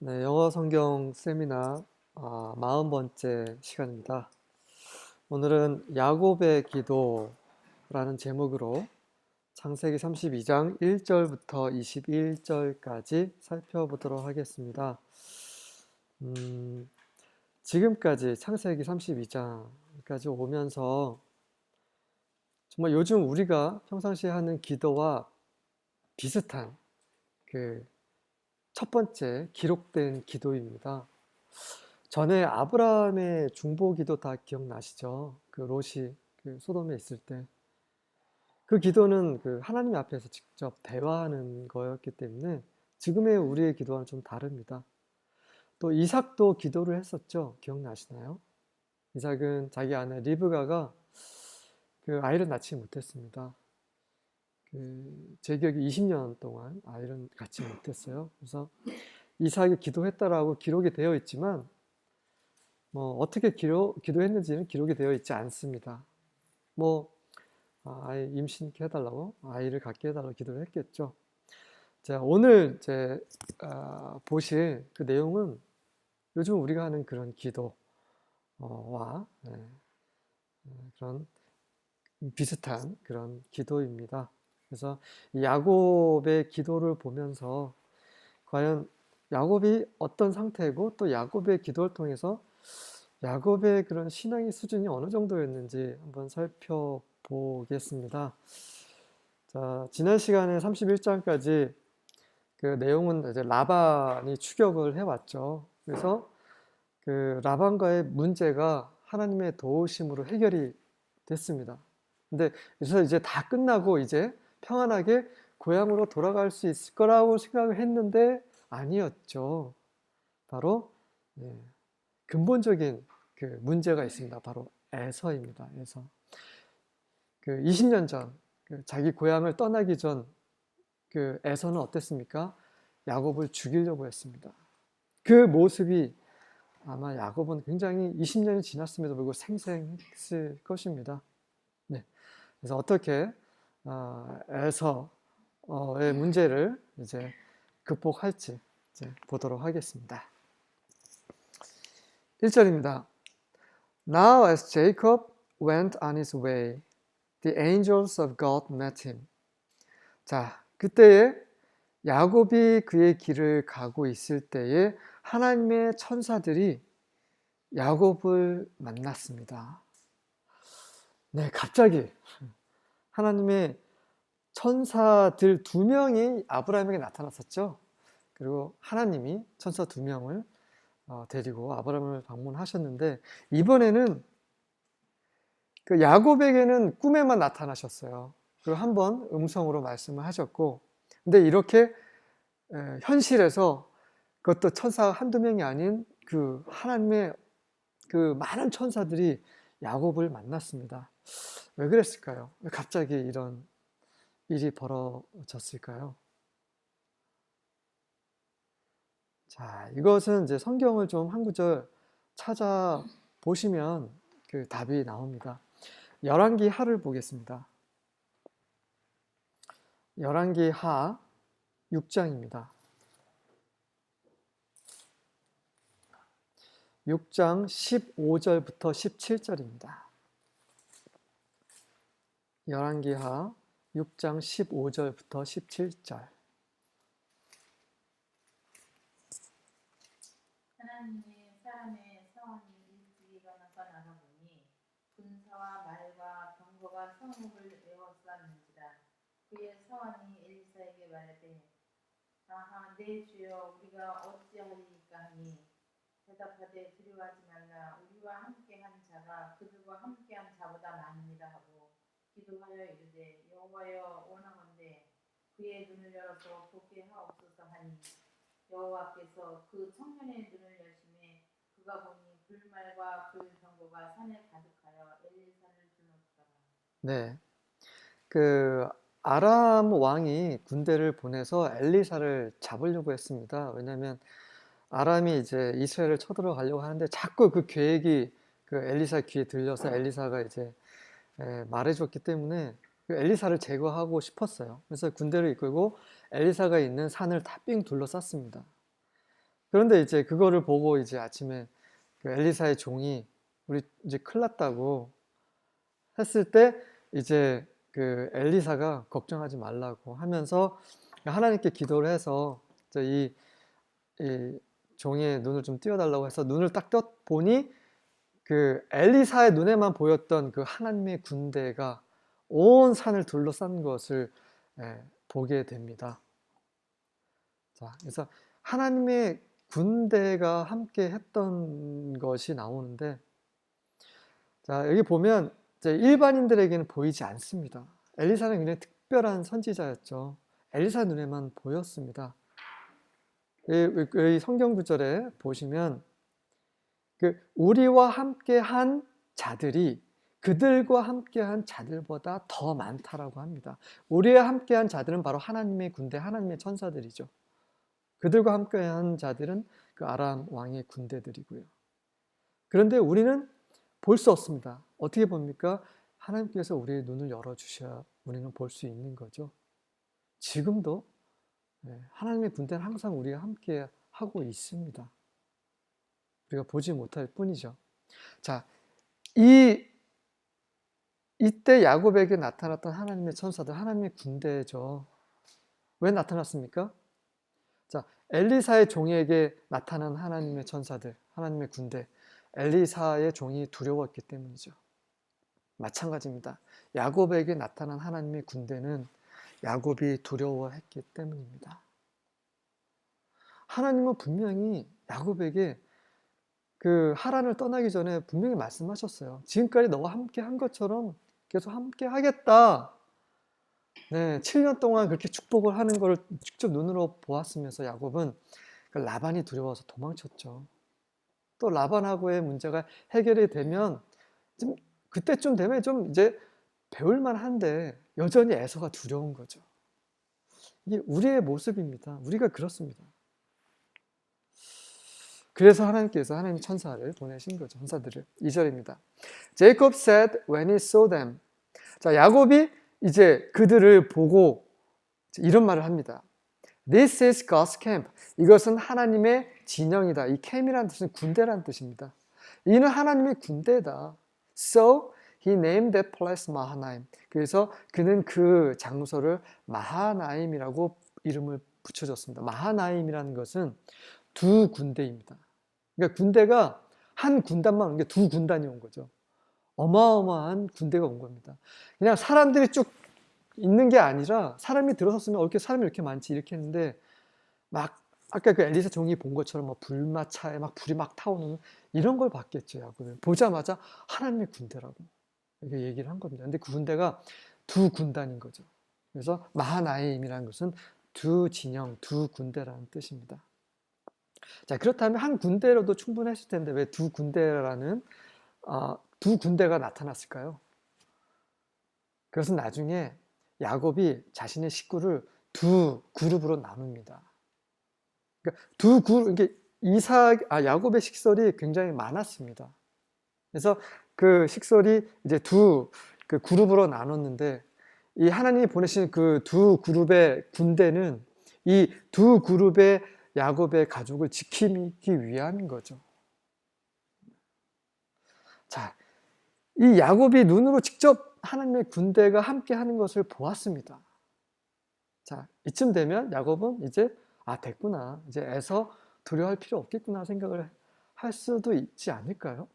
네, 영어 성경 세미나 40번째 시간입니다. 오늘은 야곱의 기도라는 제목으로 창세기 32장 1절부터 21절까지 살펴보도록 하겠습니다. 지금까지 창세기 32장까지 오면서 정말 요즘 우리가 평상시에 하는 기도와 비슷한 그 첫 번째 기록된 기도입니다. 전에 아브라함의 중보 기도 다 기억나시죠? 그 롯이 그 소돔에 있을 때. 그 기도는 그 하나님 앞에서 직접 대화하는 거였기 때문에 지금의 우리의 기도와는 좀 다릅니다. 또 이삭도 기도를 했었죠? 기억나시나요? 이삭은 자기 아내 리브가가 그 아이를 낳지 못했습니다. 제 기억에 20년 동안 아이를 갖지 못했어요. 그래서 이삭이 기도했다라고 기록이 되어 있지만 어떻게 기도했는지는 기록이 되어 있지 않습니다. 아이 임신케 해달라고, 아이를 갖게 해달라고 기도를 했겠죠. 자, 오늘 보실 그 내용은 요즘 우리가 하는 그런 기도와 그런 비슷한 그런 기도입니다. 그래서 이 야곱의 기도를 보면서 과연 야곱이 어떤 상태고 또 야곱의 기도를 통해서 야곱의 그런 신앙의 수준이 어느 정도였는지 한번 살펴보겠습니다. 자, 지난 시간에 31장까지 그 내용은 이제 라반이 추격을 해왔죠. 그래서 그 라반과의 문제가 하나님의 도우심으로 해결이 됐습니다. 근데 그래서 이제 다 끝나고 이제 평안하게 고향으로 돌아갈 수 있을 거라고 생각을 했는데 아니었죠. 바로 근본적인 그 문제가 있습니다. 바로 에서입니다. 에서. 그 20년 전, 자기 고향을 떠나기 전 그 에서는 어땠습니까? 야곱을 죽이려고 했습니다. 그 모습이 아마 야곱은 굉장히 20년이 지났음에도 불구하고 생생했을 것입니다. 네. 그래서 어떻게 에서의 문제를 이제 극복할지 이제 보도록 하겠습니다. 1절입니다. Now as Jacob went on his way, the angels of God met him. 자, 그때에 야곱이 그의 길을 가고 있을 때에 하나님의 천사들이 야곱을 만났습니다. 네, 갑자기 하나님의 천사들 2명이 아브라함에게 나타났었죠. 그리고 하나님이 천사 2명을 데리고 아브라함을 방문하셨는데 이번에는 그 야곱에게는 꿈에만 나타나셨어요. 그리고 한번 음성으로 말씀을 하셨고, 근데 이렇게 현실에서 그것도 천사 한두 명이 아닌 그 하나님의 그 많은 천사들이 야곱을 만났습니다. 왜 그랬을까요? 왜 갑자기 이런 일이 벌어졌을까요? 자, 이것은 이제 성경을 좀 한 구절 찾아보시면 그 답이 나옵니다. 열왕기 하를 보겠습니다. 열왕기 하 6장입니다. 6장 15절부터 17절입니다. 열왕기하 6장 15절부터 17절. 하나님의 사람의 성원이 일찍 일어나서 나가보니 군사와 말과 병거가 성읍을 에워쌌는지라. 그의 서원이 엘리사에게 말하되 아하 내 주여 우리가 어찌하리이까 하니 대답하되 두려워하지 말라 우리와 함께한 자가 그들과 함께한 자보다 많으니라 하고 기도하여 이르되 여호와여 원하건대 그의 눈을 열어서 보게 하옵소서 하니 여호와께서 그 청년의 눈을 여심해 그가 보니 불말과 불병거가 산에 가득하여 엘리사를 불렀더라. 네, 그 아람 왕이 군대를 보내서 엘리사를 잡으려고 했습니다. 왜냐하면 아람이 이제 이스라엘을 쳐들어가려고 하는데 자꾸 그 계획이 그 엘리사 귀에 들려서 엘리사가 이제 말해줬기 때문에 그 엘리사를 제거하고 싶었어요. 그래서 군대를 이끌고 엘리사가 있는 산을 다 삥 둘러쌌습니다. 그런데 이제 그거를 보고 이제 아침에 그 엘리사의 종이 우리 이제 큰일 났다고 했을 때 이제 그 엘리사가 걱정하지 말라고 하면서 하나님께 기도를 해서 이 종의 눈을 좀 띄워달라고 해서 눈을 딱 떠 보니 그 엘리사의 눈에만 보였던 그 하나님의 군대가 온 산을 둘러싼 것을 보게 됩니다. 자, 그래서 하나님의 군대가 함께 했던 것이 나오는데, 자, 여기 보면 이제 일반인들에게는 보이지 않습니다. 엘리사는 굉장히 특별한 선지자였죠. 엘리사 눈에만 보였습니다. 이 성경 구절에 보시면 그 우리와 함께한 자들이 그들과 함께한 자들보다 더 많다라고 합니다. 우리와 함께한 자들은 바로 하나님의 군대, 하나님의 천사들이죠. 그들과 함께한 자들은 그 아람 왕의 군대들이고요. 그런데 우리는 볼 수 없습니다. 어떻게 봅니까? 하나님께서 우리의 눈을 열어주셔야 우리는 볼 수 있는 거죠. 지금도 하나님의 군대는 항상 우리와 함께 하고 있습니다. 우리가 보지 못할 뿐이죠. 자, 이때 야곱에게 나타났던 하나님의 천사들, 하나님의 군대죠. 왜 나타났습니까? 자, 엘리사의 종에게 나타난 하나님의 천사들, 하나님의 군대, 엘리사의 종이 두려웠기 때문이죠. 마찬가지입니다. 야곱에게 나타난 하나님의 군대는 야곱이 두려워했기 때문입니다. 하나님은 분명히 야곱에게 그 하란을 떠나기 전에 분명히 말씀하셨어요. 지금까지 너와 함께 한 것처럼 계속 함께 하겠다. 네, 7년 동안 그렇게 축복을 하는 것을 직접 눈으로 보았으면서 야곱은 라반이 두려워서 도망쳤죠. 또 라반하고의 문제가 해결이 되면 좀 그때쯤 되면 좀 이제 배울만 한데 여전히 에서가 두려운 거죠. 이게 우리의 모습입니다. 우리가 그렇습니다. 그래서 하나님께서 하나님 천사를 보내신 거죠. 천사들을. 2절입니다. Jacob said when he saw them. 자, 야곱이 이제 그들을 보고 이런 말을 합니다. This is God's camp. 이것은 하나님의 진영이다. 이 camp이라는 뜻은 군대라는 뜻입니다. 이는 하나님의 군대다. So he named that place Mahanaim. 그래서 그는 그 장소를 마하나임이라고 이름을 붙여줬습니다. 마하나임이라는 것은 두 군대입니다. 그러니까 군대가 한 군단만 온 게 두 군단이 온 거죠. 어마어마한 군대가 온 겁니다. 그냥 사람들이 쭉 있는 게 아니라 사람이 들어섰으면 이렇게 사람이 이렇게 많지 이렇게 했는데 막 아까 그 엘리사 종이 본 것처럼 막 불마차에 막 불이 막 타오르는 이런 걸 봤겠죠. 야곱은 보자마자 하나님의 군대라고 이렇게 얘기를 한 겁니다. 근데 그 군대가 두 군단인 거죠. 그래서 마하나임이라는 것은 두 진영, 두 군대라는 뜻입니다. 자, 그렇다면 한 군대로도 충분했을 텐데 왜 두 군대라는 두 군대가 나타났을까요? 그것은 나중에 야곱이 자신의 식구를 두 그룹으로 나눕니다. 그러니까 두 그룹, 이게 야곱의 식솔이 굉장히 많았습니다. 그래서 그 식솔이 이제 두 그 그룹으로 나눴는데 이 하나님이 보내신 그 두 그룹의 군대는 이 두 그룹의 야곱의 가족을 지키기 위함인 거죠. 자, 이 야곱이 눈으로 직접 하나님의 군대가 함께 하는 것을 보았습니다. 자, 이쯤 되면 야곱은 이제 됐구나. 이제 에서 두려워할 필요 없겠구나 생각을 할 수도 있지 않을까요?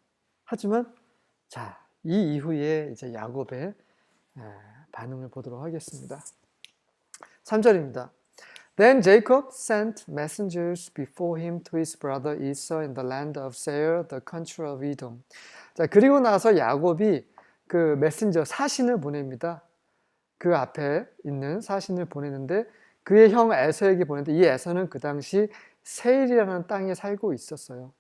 하지만 자, 이 이후에 이제 야곱의 반응을 보도록 하겠습니다. 3절입니다. Then Jacob sent messengers before him to his brother Esau in the land of Seir, the country of Edom. 자, 그리고 나서 야곱이 그 메신저 사신을 보냅니다. 그 앞에 있는 사신을 보내는데 그의 형 에서에게 보냈는데 이 에서는 그 당시 세일이라는 땅에 살고 있었어요.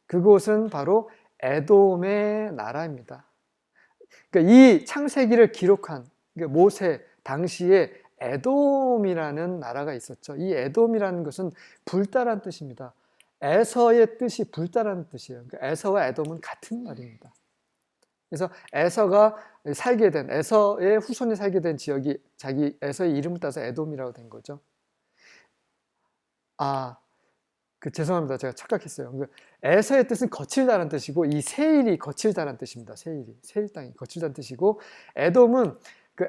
그곳은 바로 에돔의 나라입니다. 그러니까 이 창세기를 기록한 모세 당시에 에돔이라는 나라가 있었죠. 이 에돔이라는 것은 불다란 뜻입니다. 에서의 뜻이 불다라는 뜻이에요. 그러니까 에서와 에돔은 같은 말입니다. 그래서 에서가 살게 된, 에서의 후손이 살게 된 지역이 자기 에서의 이름을 따서 에돔이라고 된 거죠. 죄송합니다. 제가 착각했어요. 에서의 뜻은 거칠다는 뜻이고 이 세일이 거칠다는 뜻입니다. 세일 땅이 거칠다는 뜻이고 에돔은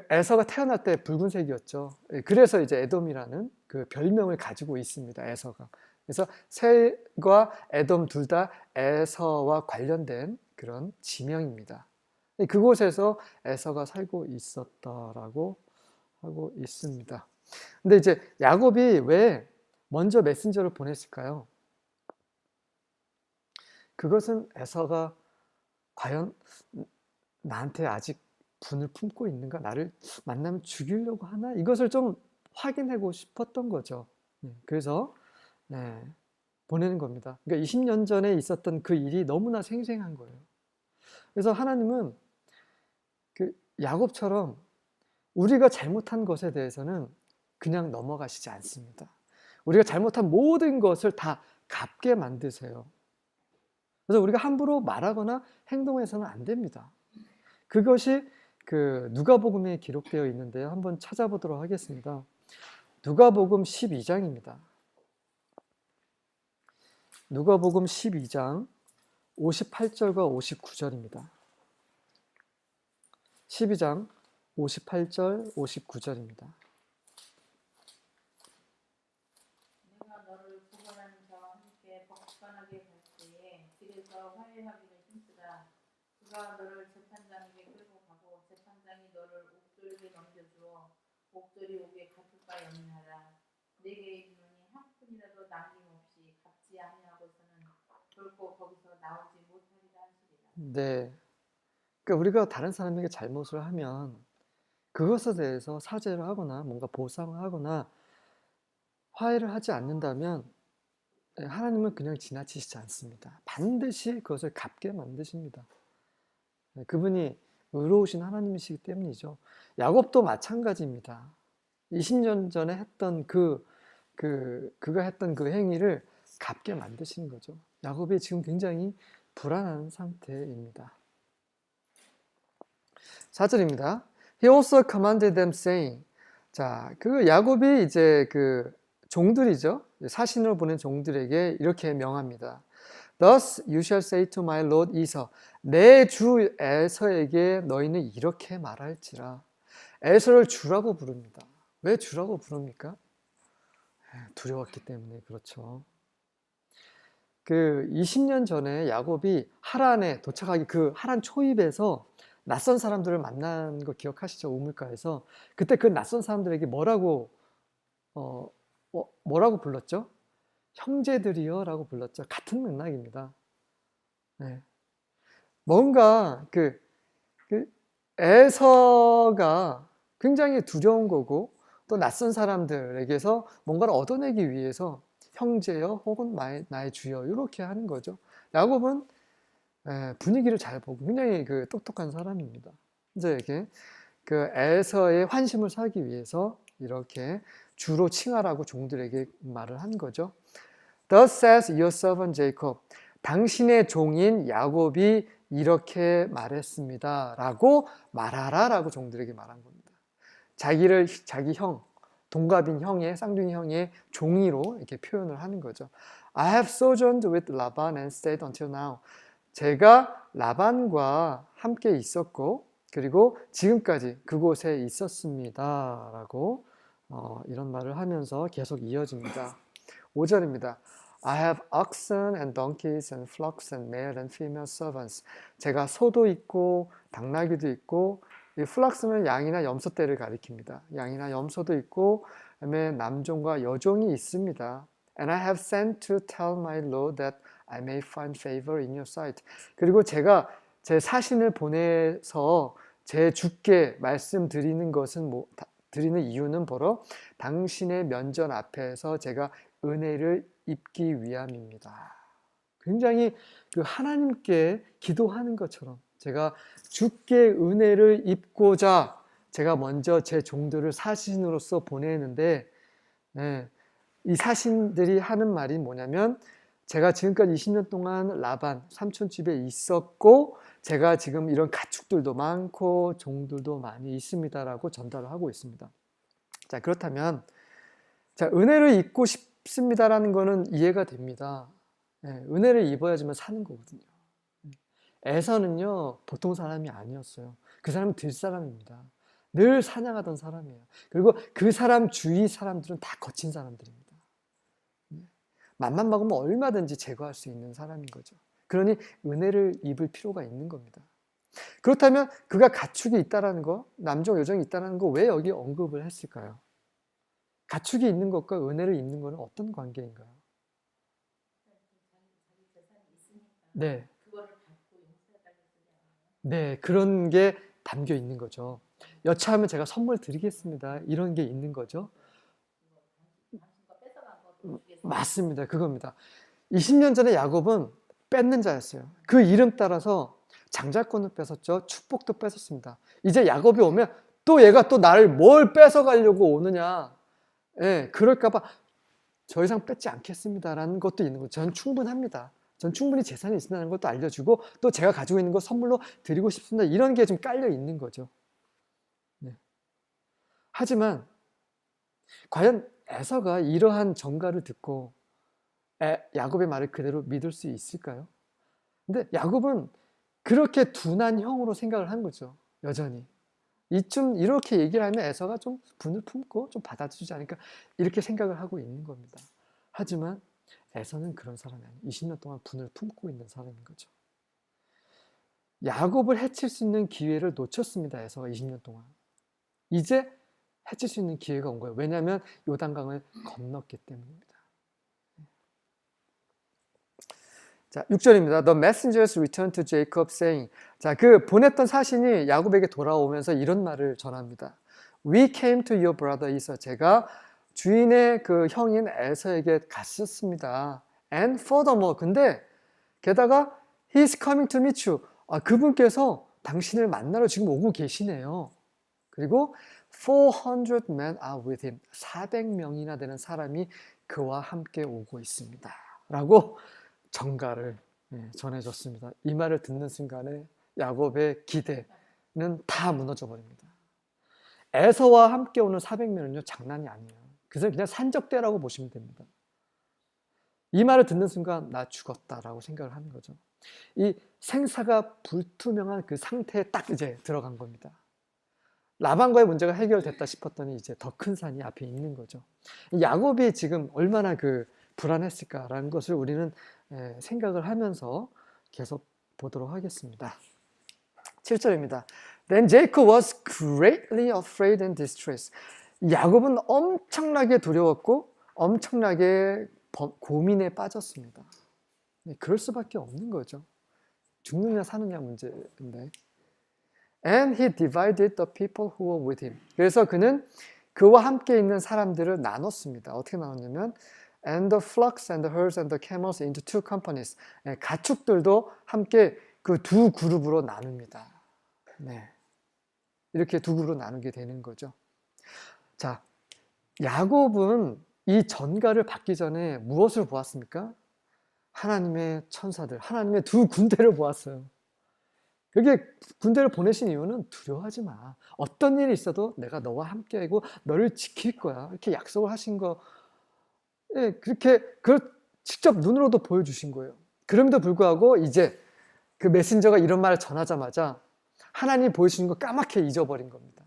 에서가 태어날 때 붉은색이었죠. 그래서 이제 에돔이라는 그 별명을 가지고 있습니다. 에서가. 그래서 셀과 에돔 둘 다 에서와 관련된 그런 지명입니다. 그곳에서 에서가 살고 있었다라고 하고 있습니다. 근데 이제 야곱이 왜 먼저 메신저를 보냈을까요? 그것은 에서가 과연 나한테 아직 분을 품고 있는가? 나를 만나면 죽이려고 하나? 이것을 좀 확인하고 싶었던 거죠. 그래서 보내는 겁니다. 그러니까 20년 전에 있었던 그 일이 너무나 생생한 거예요. 그래서 하나님은 그 야곱처럼 우리가 잘못한 것에 대해서는 그냥 넘어가시지 않습니다. 우리가 잘못한 모든 것을 다 갚게 만드세요. 그래서 우리가 함부로 말하거나 행동해서는 안 됩니다. 그것이 누가복음에 기록되어 있는데요. 한번 찾아보도록 하겠습니다. 누가복음 12장입니다. 누가복음 12장 58절과 59절입니다. 12장 58절, 59절입니다. 내가 너를 구원하는 자와 함께 벅찬하게 갈 때에 길에서 화해하기를 힘쓰라. 그가 너를 재판장에게 끌고 가고 재판장이 너를 옥졸에게 넘겨주어 옥졸이 옥에 갇힐 바 염려하라. 내게 이르노니 한 푼이라도 남김없이 갚지 아니하고서는 결코 거기서 나오지 못하리라 하시리라. 네. 그러니까 우리가 다른 사람에게 잘못을 하면 그것에 대해서 사죄를 하거나 뭔가 보상을 하거나 화해를 하지 않는다면 하나님은 그냥 지나치시지 않습니다. 반드시 그것을 갚게 만드십니다. 그분이 의로우신 하나님이시기 때문이죠. 야곱도 마찬가지입니다. 20년 전에 했던 그가 했던 그 행위를 갚게 만드시는 거죠. 야곱이 지금 굉장히 불안한 상태입니다. 4절입니다. He also commanded them saying, 자, 야곱이 이제 종들이죠. 사신으로 보낸 종들에게 이렇게 명합니다. Thus you shall say to my Lord Esau, 내 주 에서에게 너희는 이렇게 말할지라. 에서를 주라고 부릅니다. 왜 주라고 부릅니까? 두려웠기 때문에 그렇죠. 20년 전에 야곱이 하란에 도착하기 하란 초입에서 낯선 사람들을 만난 거 기억하시죠? 우물가에서. 그때 그 낯선 사람들에게 뭐라고 불렀죠? 형제들이여 라고 불렀죠. 같은 맥락입니다. 네. 뭔가 에서가 굉장히 두려운 거고 또 낯선 사람들에게서 뭔가를 얻어내기 위해서 형제여 혹은 나의 주여 이렇게 하는 거죠. 야곱은 분위기를 잘 보고 굉장히 똑똑한 사람입니다. 이제 이렇게 에서의 환심을 사기 위해서 이렇게 주로 칭하라고 종들에게 말을 한 거죠. Thus says your servant Jacob. 당신의 종인 야곱이 이렇게 말했습니다. 라고 말하라 라고 종들에게 말한 겁니다. 자기 형, 동갑인 형의, 쌍둥이 형의 종이로 이렇게 표현을 하는 거죠. I have sojourned with Laban and stayed until now. 제가 라반과 함께 있었고 그리고 지금까지 그곳에 있었습니다. 라고 이런 말을 하면서 계속 이어집니다. 5절입니다. I have oxen and donkeys and flocks and male and female servants. 제가 소도 있고 당나귀도 있고 이 플락스는 양이나 염소떼를 가리킵니다. 양이나 염소도 있고 그다음에 남종과 여종이 있습니다. And I have sent to tell my Lord that I may find favor in your sight. 그리고 제가 제 사신을 보내서 제 주께 말씀드리는 드리는 이유는 바로 당신의 면전 앞에서 제가 은혜를 입기 위함입니다. 굉장히 하나님께 기도하는 것처럼 제가 주께 은혜를 입고자 제가 먼저 제 종들을 사신으로서 보내는데 이 사신들이 하는 말이 뭐냐면 제가 지금까지 20년 동안 라반 삼촌 집에 있었고 제가 지금 이런 가축들도 많고 종들도 많이 있습니다라고 전달을 하고 있습니다. 자, 그렇다면 자, 은혜를 입고 쉽습니다라는 거는 이해가 됩니다. 예, 은혜를 입어야지만 사는 거거든요. 에서는요, 보통 사람이 아니었어요. 그 사람은 들사람입니다. 늘 사냥하던 사람이에요. 그리고 그 사람 주위 사람들은 다 거친 사람들입니다. 맘만 먹으면 얼마든지 제거할 수 있는 사람인 거죠. 그러니 은혜를 입을 필요가 있는 겁니다. 그렇다면 그가 가축이 있다라는 거, 남종 여종이 있다라는 거 왜 여기 언급을 했을까요? 가축이 있는 것과 은혜를 입는 것은 어떤 관계인가요? 자기 재산이 있으니까 네, 그거를 받고 용서해달라고 쓰잖아요. 네, 그런 게 담겨 있는 거죠. 여차하면 제가 선물 드리겠습니다. 이런 게 있는 거죠. 당신과 뺏어간 거 돈 주겠습니다. 맞습니다. 그겁니다. 20년 전에 야곱은 뺏는 자였어요. 그 이름 따라서 장자권을 뺏었죠. 축복도 뺏었습니다. 이제 야곱이 오면 또 얘가 또 나를 뭘 뺏어가려고 오느냐. 예, 그럴까봐 더 이상 뺏지 않겠습니다라는 것도 있는 거죠. 전 충분합니다. 전 충분히 재산이 있다는 것도 알려주고 또 제가 가지고 있는 거 선물로 드리고 싶습니다. 이런 게 좀 깔려 있는 거죠. 네. 하지만 과연 에서가 이러한 전가를 듣고 야곱의 말을 그대로 믿을 수 있을까요? 근데 야곱은 그렇게 둔한 형으로 생각을 한 거죠. 여전히. 이쯤 이렇게 얘기를 하면 에서가 좀 분을 품고 좀 받아주지 않을까 이렇게 생각을 하고 있는 겁니다. 하지만 에서는 그런 사람이 아니에요. 20년 동안 분을 품고 있는 사람인 거죠. 야곱을 해칠 수 있는 기회를 놓쳤습니다. 에서가 20년 동안. 이제 해칠 수 있는 기회가 온 거예요. 왜냐하면 요단강을 건넜기 때문입니다. 자, 6절입니다. The messengers returned to Jacob saying. 자, 그 보냈던 사신이 야곱에게 돌아오면서 이런 말을 전합니다. We came to your brother Esau. 제가 주인의 그 형인 에서에게 갔었습니다. And furthermore, 근데 게다가 he's coming to meet you. 그분께서 당신을 만나러 지금 오고 계시네요. 그리고 400 men are with him. 400명이나 되는 사람이 그와 함께 오고 있습니다. 라고 전가를 전해줬습니다. 이 말을 듣는 순간에 야곱의 기대는 다 무너져 버립니다. 에서와 함께 오는 400명은요 장난이 아니에요. 그냥 산적대라고 보시면 됩니다. 이 말을 듣는 순간 나 죽었다라고 생각을 하는 거죠. 이 생사가 불투명한 그 상태에 딱 이제 들어간 겁니다. 라반과의 문제가 해결됐다 싶었더니 이제 더 큰 산이 앞에 있는 거죠. 야곱이 지금 얼마나 그 불안했을까라는 것을 우리는 생각을 하면서 계속 보도록 하겠습니다. 7절입니다. Then Jacob was greatly afraid and distressed. 야곱은 엄청나게 두려웠고 엄청나게 고민에 빠졌습니다. 그럴 수밖에 없는 거죠. 죽느냐 사느냐 문제인데. And he divided the people who were with him. 그래서 그는 그와 함께 있는 사람들을 나눴습니다. 어떻게 나눴냐면 and the flocks and the herds and the camels into two companies. 가축들도 함께 그 두 그룹으로 나눕니다. 네. 이렇게 두 그룹으로 나누게 되는 거죠. 자, 야곱은 이 전가를 받기 전에 무엇을 보았습니까? 하나님의 천사들, 하나님의 두 군대를 보았어요. 그게 군대를 보내신 이유는 두려워하지 마. 어떤 일이 있어도 내가 너와 함께하고 너를 지킬 거야. 이렇게 약속을 하신 거, 그렇게 직접 눈으로도 보여주신 거예요. 그럼에도 불구하고 이제 그 메신저가 이런 말을 전하자마자 하나님이 보여주신 거 까맣게 잊어버린 겁니다.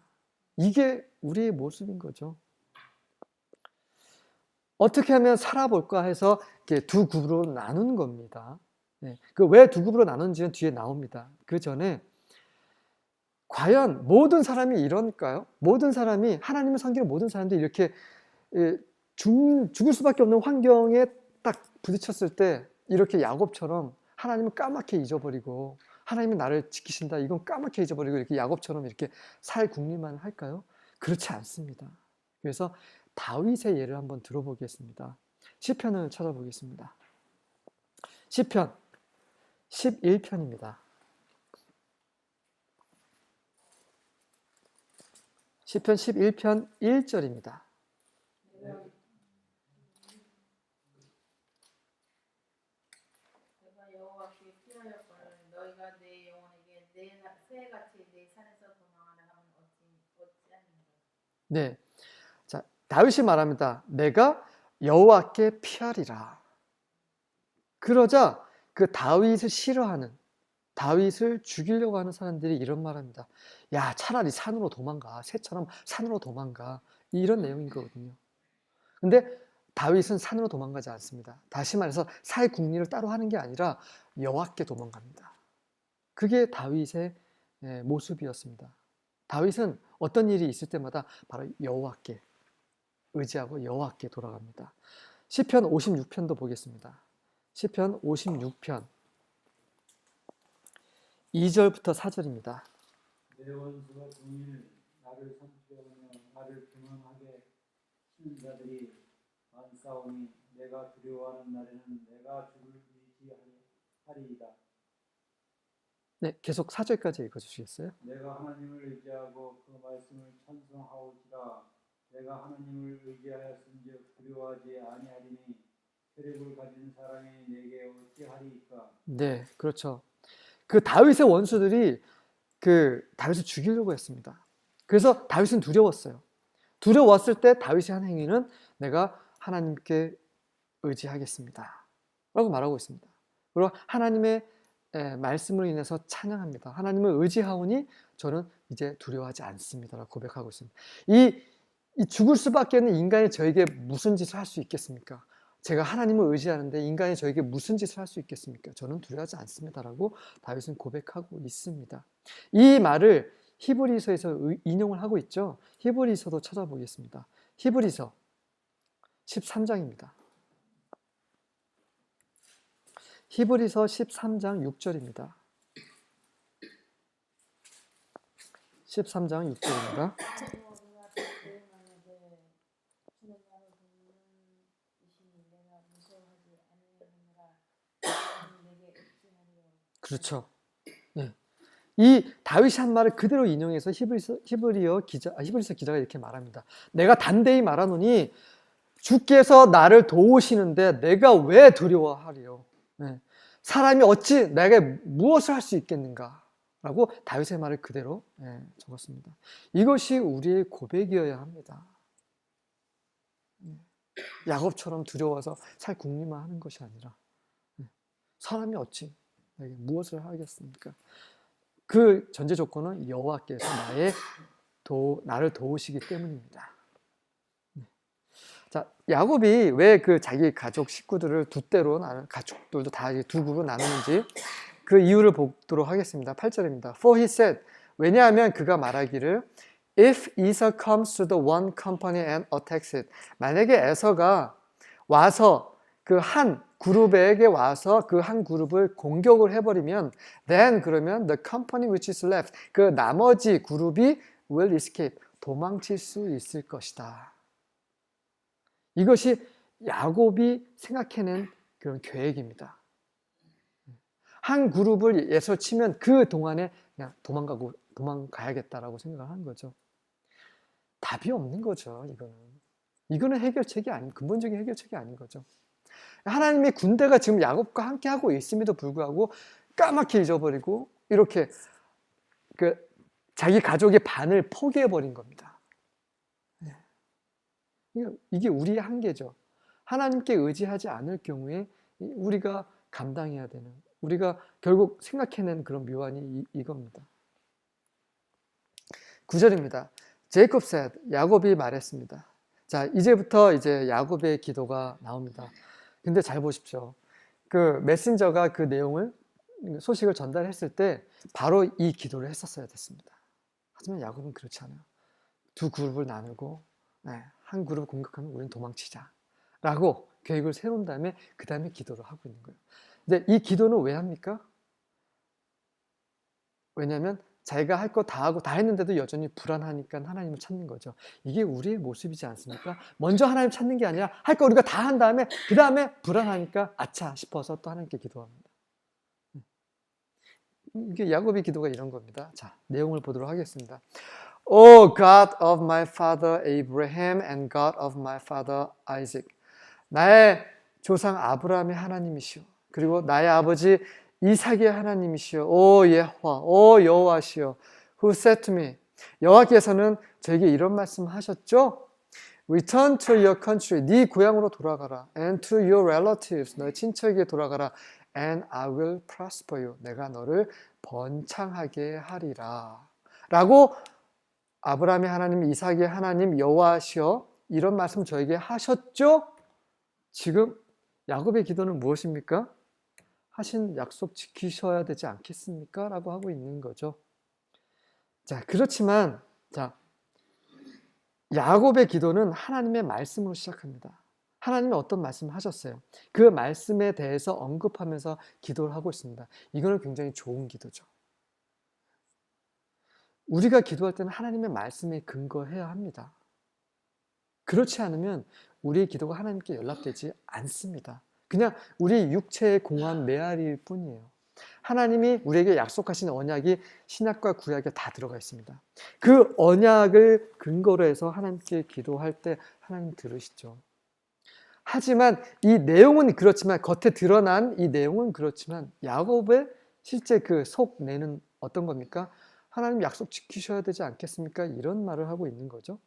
이게 우리의 모습인 거죠. 어떻게 하면 살아볼까 해서 이렇게 두 그룹으로 나눈 겁니다. 그 왜 두 그룹으로 나눈지는 뒤에 나옵니다. 그 전에 과연 모든 사람이 이럴까요? 모든 사람이 하나님을 섬기는 모든 사람들이 이렇게 죽을 수밖에 없는 환경에 딱 부딪혔을 때 이렇게 야곱처럼 하나님을 까맣게 잊어버리고 하나님이 나를 지키신다 이건 까맣게 잊어버리고 이렇게 야곱처럼 이렇게 살 궁리만 할까요? 그렇지 않습니다. 그래서 다윗의 예를 한번 들어보겠습니다. 시편을 찾아보겠습니다. 시편 11편입니다. 시편 11편 1절입니다. 내가 여호와께 피하였거늘 너희가 내 영혼에게 새같이 내 산에서 도망하라 하면 어찌하는가. 네, 자 다윗이 말합니다. 내가 여호와께 피하리라. 그러자 그 다윗을 싫어하는, 다윗을 죽이려고 하는 사람들이 이런 말합니다. 야, 차라리 산으로 도망가. 새처럼 산으로 도망가. 이런 내용인 거거든요. 근데 다윗은 산으로 도망가지 않습니다. 다시 말해서 살 궁리를 따로 하는 게 아니라 여호와께 도망갑니다. 그게 다윗의 모습이었습니다. 다윗은 어떤 일이 있을 때마다 바로 여호와께 의지하고 여호와께 돌아갑니다. 시편 56편도 보겠습니다. 시편 56편 2절부터 4절입니다. 내 원수가 종일 나를 삼키려하며 나를 교만하게 치는 자들이 많사오니 내가 두려워하는 날에는 내가 주를 의지하리이다. 네, 계속 4절까지 읽어주시겠어요? 내가 하나님을 의지하고 그 말씀을 찬송하오지라. 내가 하나님을 의지하였은즉 두려워하지 아니하리니 세력을 가진 사람이 내게 어찌하리이까. 네, 그렇죠. 그 다윗의 원수들이 그 다윗을 죽이려고 했습니다. 그래서 다윗은 두려웠어요. 두려웠을 때 다윗이 한 행위는 내가 하나님께 의지하겠습니다 라고 말하고 있습니다. 그리고 하나님의 말씀으로 인해서 찬양합니다. 하나님을 의지하오니 저는 이제 두려워하지 않습니다 라고 고백하고 있습니다. 이 죽을 수밖에 없는 인간이 저에게 무슨 짓을 할 수 있겠습니까? 제가 하나님을 의지하는데 인간이 저에게 무슨 짓을 할 수 있겠습니까? 저는 두려워하지 않습니다 라고 다윗은 고백하고 있습니다. 이 말을 히브리서에서 인용을 하고 있죠. 히브리서도 찾아보겠습니다. 히브리서 13장입니다. 히브리서 13장 6절입니다. 13장 6절입니다. 그렇죠. 네. 이 다윗이 한 말을 그대로 인용해서 히브리서 기자가 이렇게 말합니다. 내가 단대히 말하노니 주께서 나를 도우시는데 내가 왜 두려워하리요? 네. 사람이 어찌 내게 무엇을 할 수 있겠는가? 라고 다윗의 말을 그대로 적었습니다. 이것이 우리의 고백이어야 합니다. 야곱처럼 두려워서 살 궁리만 하는 것이 아니라 사람이 어찌 내게 무엇을 하겠습니까? 그 전제 조건은 여호와께서 나를 도우시기 때문입니다. 자, 야곱이 왜 그 자기 가족 식구들을 두 대로 가족들도 다 두 그룹으로 나누는지 그 이유를 보도록 하겠습니다. 8절입니다. For he said, 왜냐하면 그가 말하기를 If Esau comes to the one company and attacks it, 만약에 에서가 와서 그 한 그룹에게 와서 그 한 그룹을 공격을 해버리면 then 그러면 the company which is left, 그 나머지 그룹이 will escape, 도망칠 수 있을 것이다. 이것이 야곱이 생각해낸 그런 계획입니다. 한 그룹을 예서 치면 그 동안에 그냥 도망가야겠다라고 생각을 한 거죠. 답이 없는 거죠, 이거는 해결책이 근본적인 해결책이 아닌 거죠. 하나님의 군대가 지금 야곱과 함께 하고 있음에도 불구하고 까맣게 잊어버리고 이렇게 자기 가족의 반을 포기해버린 겁니다. 이게 우리의 한계죠. 하나님께 의지하지 않을 경우에 우리가 감당해야 되는, 우리가 결국 생각해낸 그런 묘안이 이겁니다. 9절입니다. 제이콥 said, 야곱이 말했습니다. 자, 이제부터 이제 야곱의 기도가 나옵니다. 근데 잘 보십시오. 그 메신저가 그 내용을, 소식을 전달했을 때 바로 이 기도를 했었어야 됐습니다. 하지만 야곱은 그렇지 않아요. 두 그룹을 나누고 한 그룹을 공격하면 우리는 도망치자 라고 계획을 세운 다음에 그 다음에 기도를 하고 있는 거예요. 근데 이 기도는 왜 합니까? 왜냐하면 자기가 할 거 다 하고 다 했는데도 여전히 불안하니까 하나님을 찾는 거죠. 이게 우리의 모습이지 않습니까? 먼저 하나님 찾는 게 아니라 할 거 우리가 다 한 다음에 그 다음에 불안하니까 아차 싶어서 또 하나님께 기도합니다. 이게 야곱의 기도가 이런 겁니다. 자, 내용을 보도록 하겠습니다. O God of my father Abraham and God of my father Isaac, 나의 조상 아브라함의 하나님이시오, 그리고 나의 아버지 이삭의 하나님이시오. 오 예호와, 오 여호와시오. Who said to me, 여호와께서는 저에게 이런 말씀하셨죠? Return to your country. 네 고향으로 돌아가라. And to your relatives. 너의 친척에게 돌아가라. And I will prosper you. 내가 너를 번창하게 하리라. 라고 아브라함의 하나님, 이삭의 하나님 여호와시여 이런 말씀 저에게 하셨죠? 지금 야곱의 기도는 무엇입니까? 하신 약속 지키셔야 되지 않겠습니까? 라고 하고 있는 거죠. 자, 그렇지만 야곱의 기도는 하나님의 말씀으로 시작합니다. 하나님이 어떤 말씀을 하셨어요? 그 말씀에 대해서 언급하면서 기도를 하고 있습니다. 이거는 굉장히 좋은 기도죠. 우리가 기도할 때는 하나님의 말씀에 근거해야 합니다. 그렇지 않으면 우리의 기도가 하나님께 연락되지 않습니다. 그냥 우리 육체의 공허한 메아리일 뿐이에요. 하나님이 우리에게 약속하신 언약이 신약과 구약에 다 들어가 있습니다. 그 언약을 근거로 해서 하나님께 기도할 때 하나님 들으시죠. 하지만 이 내용은 그렇지만, 겉에 드러난 이 내용은 그렇지만 야곱의 실제 그 속 내는 어떤 겁니까? 하나님 약속 지키셔야 되지 않겠습니까? 이런 말을 하고 있는 거죠.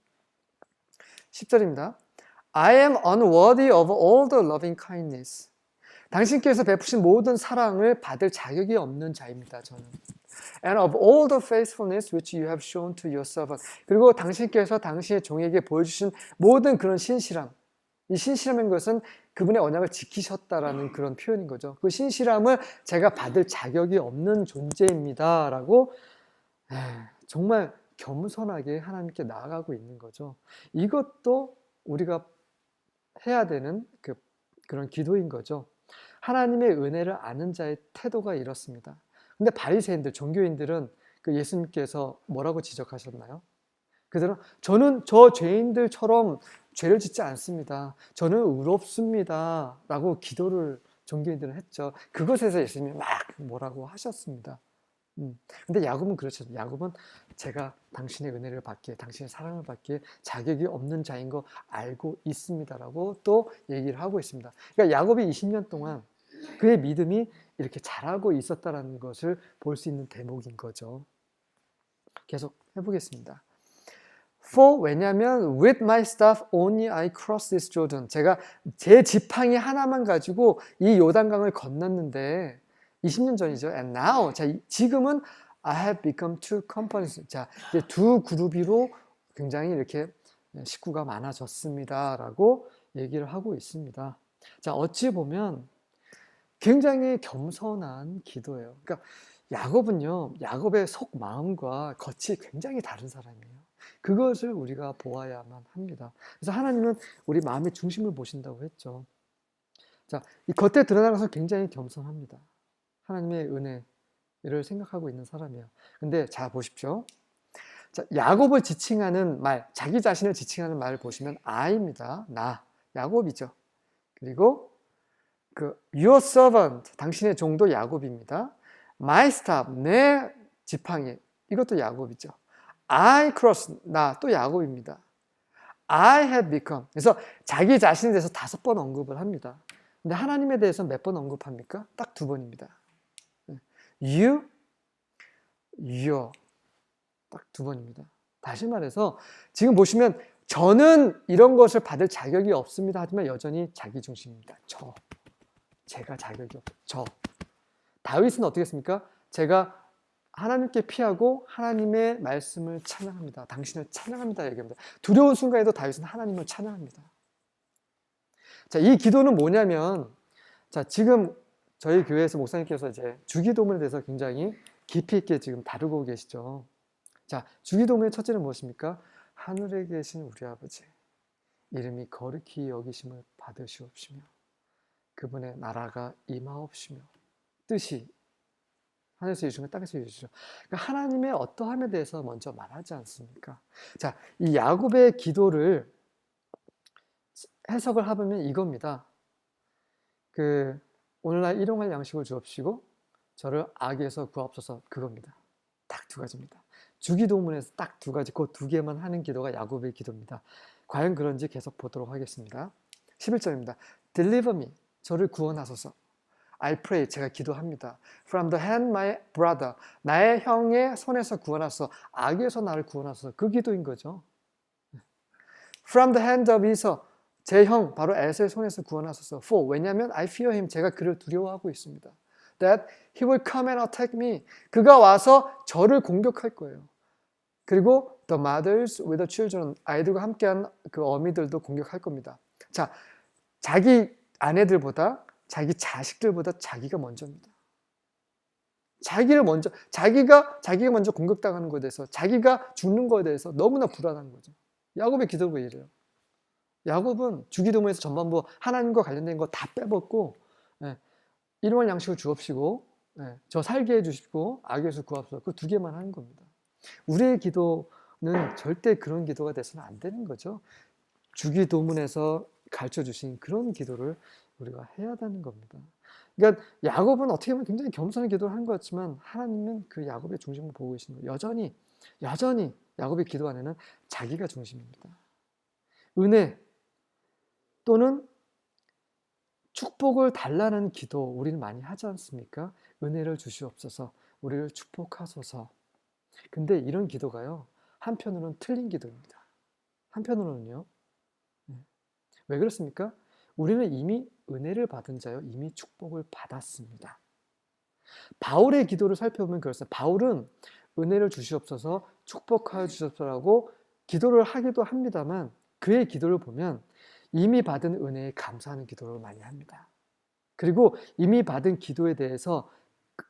10절입니다. I am unworthy of all the loving kindness. 당신께서 베푸신 모든 사랑을 받을 자격이 없는 자입니다. 저는. And of all the faithfulness which you have shown to your servant. 그리고 당신께서 당신의 종에게 보여주신 모든 그런 신실함. 이 신실함인 것은 그분의 언약을 지키셨다라는 그런 표현인 거죠. 그 신실함을 제가 받을 자격이 없는 존재입니다. 라고 정말 겸손하게 하나님께 나아가고 있는 거죠. 이것도 우리가 해야 되는 그런 기도인 거죠. 하나님의 은혜를 아는 자의 태도가 이렇습니다. 근데 바리새인들, 종교인들은 그 예수님께서 뭐라고 지적하셨나요? 그들은 저는 저 죄인들처럼 죄를 짓지 않습니다. 저는 의롭습니다. 라고 기도를 종교인들은 했죠. 그것에서 예수님이 막 뭐라고 하셨습니다. 근데 야곱은 그렇죠. 야곱은 제가 당신의 은혜를 받기에, 당신의 사랑을 받기에 자격이 없는 자인 거 알고 있습니다라고 또 얘기를 하고 있습니다. 그러니까 야곱이 20년 동안 그의 믿음이 이렇게 자라고 있었다는 것을 볼 수 있는 대목인 거죠. 계속 해보겠습니다. For 왜냐하면 with my staff only I crossed this Jordan. 제가 제 지팡이 하나만 가지고 이 요단강을 건넜는데 20년 전이죠. And now, 지금은 I have become two companies. 자, 이제 두 그룹으로 굉장히 이렇게 식구가 많아졌습니다라고 얘기를 하고 있습니다. 자, 어찌 보면 굉장히 겸손한 기도예요. 그러니까 야곱은요, 야곱의 속 마음과 겉이 굉장히 다른 사람이에요. 그것을 우리가 보아야만 합니다. 그래서 하나님은 우리 마음의 중심을 보신다고 했죠. 자, 이 겉에 드러나는 것은 굉장히 겸손합니다. 하나님의 은혜를 생각하고 있는 사람이에요. 근데 자 보십시오. 자, 야곱을 지칭하는 말, 자기 자신을 지칭하는 말을 보시면 I입니다. 나, 야곱이죠. 그리고 your servant, 당신의 종도 야곱입니다. My staff, 내 지팡이, 이것도 야곱이죠. I cross, 나 또 야곱입니다. I have become, 그래서 자기 자신에 대해서 5번 언급을 합니다. 근데 하나님에 대해서 몇 번 언급합니까? 딱 2번입니다. You, your, 딱 2번입니다. 다시 말해서 지금 보시면 저는 이런 것을 받을 자격이 없습니다. 하지만 여전히 자기 중심입니다. 제가 자격이 없죠. 다윗은 어떻게 했습니까? 제가 하나님께 피하고 하나님의 말씀을 찬양합니다. 당신을 찬양합니다. 얘기합니다. 두려운 순간에도 다윗은 하나님을 찬양합니다. 자, 이 기도는 뭐냐면, 자, 지금 저희 교회에서 목사님께서 이제 주기도문에 대해서 굉장히 깊이 있게 지금 다루고 계시죠. 자, 주기도문의 첫째는 무엇입니까? 하늘에 계신 우리 아버지, 이름이 거룩히 여기심을 받으시옵시며, 그분의 나라가 임하옵시며, 뜻이 하늘에서 이루시면 땅에서 이루시죠. 그러니까 하나님의 어떠함에 대해서 먼저 말하지 않습니까? 자, 이 야곱의 기도를 해석을 해보면 이겁니다. 오늘날 일용할 양식을 주옵시고 저를 악에서 구하옵소서, 그겁니다. 딱 2가지입니다. 주기도문에서 딱 2가지, 그 2개만 하는 기도가 야곱의 기도입니다. 과연 그런지 계속 보도록 하겠습니다. 11절입니다. Deliver me, 저를 구원하소서. I pray, 제가 기도합니다. From the hand my brother, 나의 형의 손에서 구원하소서. 악에서 나를 구원하소서. 그 기도인 거죠. from the hand of Esau, 제 형 바로 에서의 손에서 구원하소서. For, 왜냐하면 I fear him, 제가 그를 두려워하고 있습니다. That he will come and attack me, 그가 와서 저를 공격할 거예요. 그리고 the mothers with the children, 아이들과 함께한 그 어미들도 공격할 겁니다. 자, 자기 아내들보다 자기 자식들보다 자기가 먼저입니다. 자기가 먼저 공격당하는 것에 대해서, 자기가 죽는 것에 대해서 너무나 불안한 거죠. 야곱의 기도가 왜 이래요? 야곱은 주기도문에서 전반부 하나님과 관련된 거 다 빼먹고, 일용할 양식을 주옵시고, 저 살게 해주시고, 악에서 구하소서, 그 두 개만 하는 겁니다. 우리의 기도는 절대 그런 기도가 돼서는 안 되는 거죠. 주기도문에서 가르쳐 주신 그런 기도를 우리가 해야 되는 겁니다. 그러니까 야곱은 어떻게 보면 굉장히 겸손한 기도를 하는 것 같지만 하나님은 그 야곱의 중심을 보고 계시는 거예요. 여전히 야곱의 기도 안에는 자기가 중심입니다. 은혜 또는 축복을 달라는 기도 우리는 많이 하지 않습니까? 은혜를 주시옵소서, 우리를 축복하소서. 근데 이런 기도가요, 한편으로는 틀린 기도입니다. 한편으로는요. 왜 그렇습니까? 우리는 이미 은혜를 받은 자요, 이미 축복을 받았습니다. 바울의 기도를 살펴보면 그렇습니다. 바울은 은혜를 주시옵소서, 축복하여 주시옵소서라고 기도를 하기도 합니다만, 그의 기도를 보면 이미 받은 은혜에 감사하는 기도를 많이 합니다. 그리고 이미 받은 기도에 대해서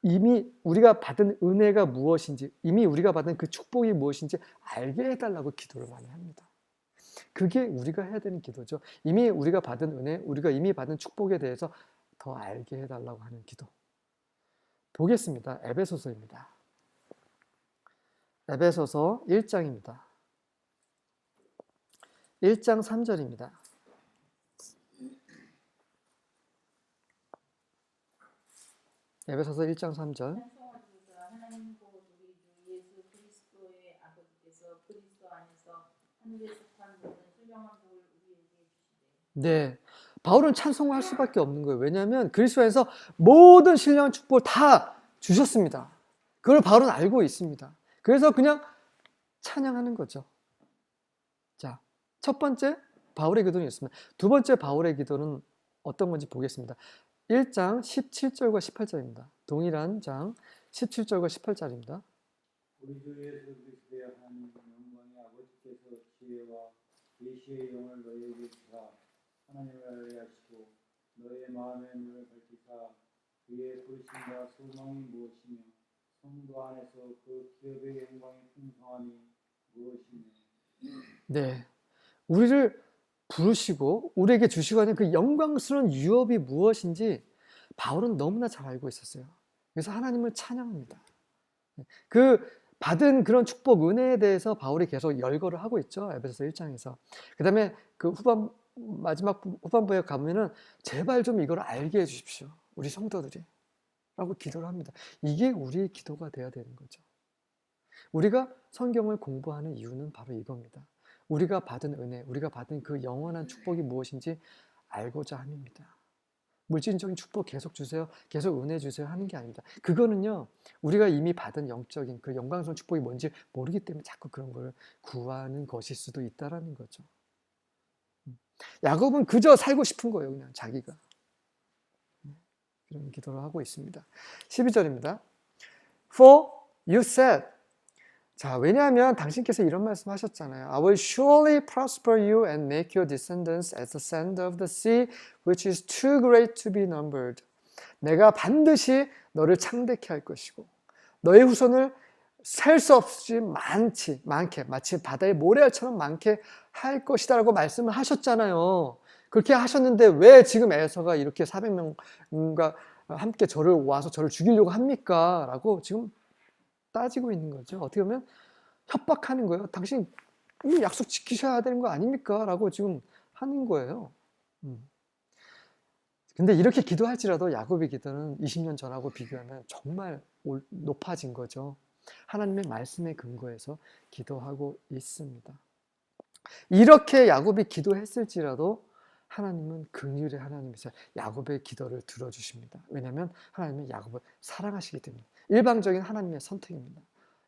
이미 우리가 받은 은혜가 무엇인지, 이미 우리가 받은 그 축복이 무엇인지 알게 해달라고 기도를 많이 합니다. 그게 우리가 해야 되는 기도죠. 이미 우리가 받은 은혜, 우리가 이미 받은 축복에 대해서 더 알게 해달라고 하는 기도. 보겠습니다. 에베소서입니다. 에베소서 1장입니다. 1장 3절입니다. 에베소서 1장 3절. 찬송하소서. 하나님 곧 우리 주 예수 그리스도의 아버지께서 그리스도 안에서 하늘에 속한 모든 신령한 복을 우리에게 주시되. 네, 바울은 찬송할 수밖에 없는 거예요. 왜냐하면 그리스도 안에서 모든 신령한 축복을 다 주셨습니다. 그걸 바울은 알고 있습니다. 그래서 그냥 찬양하는 거죠. 자, 첫 번째 바울의 기도는 있습니다. 두 번째 바울의 기도는 어떤 건지 보겠습니다. 1장 17절과 18절입니다. 동일한 장 17절과 18절입니다. 우리 주 예수 그리스도의 하나님 영광의 아버지께서 지혜와 계시의 영을 너희에게 주사 하나님을 알게 하시고 너의 마음의 눈을 밝히사 그의 부르심과 소망이 무엇이며 성도 안에서 그 기업의 영광의 풍성함이 무엇이며. 네, 우리를 부르시고 우리에게 주시고 하는 그 영광스러운 유업이 무엇인지 바울은 너무나 잘 알고 있었어요. 그래서 하나님을 찬양합니다. 그 받은 그런 축복, 은혜에 대해서 바울이 계속 열거를 하고 있죠. 에베소서 1장에서. 그 다음에 그 마지막 후반부에 가면은 제발 좀 이걸 알게 해주십시오, 우리 성도들이. 라고 기도를 합니다. 이게 우리의 기도가 되어야 되는 거죠. 우리가 성경을 공부하는 이유는 바로 이겁니다. 우리가 받은 은혜, 우리가 받은 그 영원한 축복이 무엇인지 알고자 함입니다. 물질적인 축복 계속 주세요, 계속 은혜 주세요 하는 게 아닙니다. 그거는요, 우리가 이미 받은 영적인 그 영광스러운 축복이 뭔지 모르기 때문에 자꾸 그런 걸 구하는 것일 수도 있다라는 거죠. 야곱은 그저 살고 싶은 거예요, 그냥 자기가. 그런 기도를 하고 있습니다. 12절입니다. For you said, 자, 왜냐하면 당신께서 이런 말씀 하셨잖아요. I will surely prosper you and make your descendants as the sand of the sea, which is too great to be numbered. 내가 반드시 너를 창대케 할 것이고 너의 후손을 셀 수 없이 많게 마치 바다의 모래알처럼 많게 할 것이다 라고 말씀을 하셨잖아요. 그렇게 하셨는데 왜 지금 에서가 이렇게 400명과 함께 와서 저를 죽이려고 합니까? 라고 지금 따지고 있는 거죠. 어떻게 보면 협박하는 거예요. 당신 이 약속 지키셔야 되는 거 아닙니까? 라고 지금 하는 거예요. 근데 이렇게 기도할지라도 야곱의 기도는 20년 전하고 비교하면 정말 높아진 거죠. 하나님의 말씀에 근거해서 기도하고 있습니다. 이렇게 야곱이 기도했을지라도 하나님은 긍휼의 하나님이세요. 야곱의 기도를 들어주십니다. 왜냐하면 하나님은 야곱을 사랑하시기 때문에. 일방적인 하나님의 선택입니다.